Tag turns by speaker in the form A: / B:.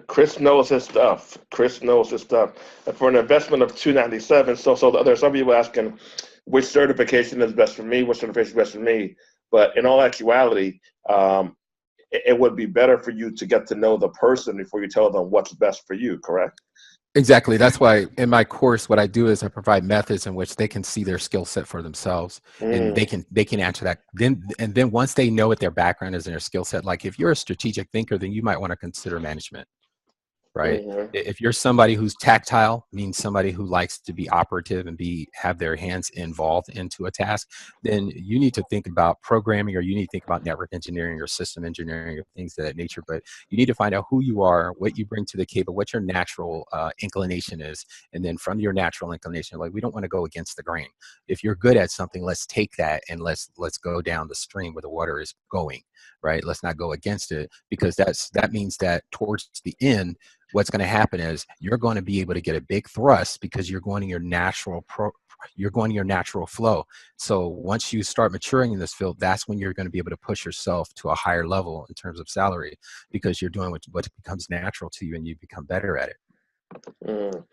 A: Chris knows his stuff. Chris knows his stuff. And for an investment of 297, there's some people asking which certification is best for me, which certification is best for me. But in all actuality, it would be better for you to get to know the person before you tell them what's best for you, correct?
B: Exactly. That's why in my course, what I do is I provide methods in which they can see their skill set for themselves, and
A: Mm,
B: they can answer that. Then once they know what their background is and their skill set, like if you're a strategic thinker, then you might want to consider management. Right?
A: mm,
B: If you're somebody who's tactile, means somebody who likes to be operative and have their hands involved into a task, then you need to think about programming, or you need to think about network engineering or system engineering or things of that nature. But you need to find out who you are, what you bring to the table, what your natural inclination is, and then from your natural inclination, like we don't want to go against the grain. If you're good at something, let's take that and let's go down the stream where the water is going. Right? Let's not go against it, because that means that towards the end, what's going to happen is you're going to be able to get a big thrust because you're going to you're going to your natural flow. So once you start maturing in this field, that's when you're going to be able to push yourself to a higher level in terms of salary, because you're doing what becomes natural to you and you become better at it.
A: mm.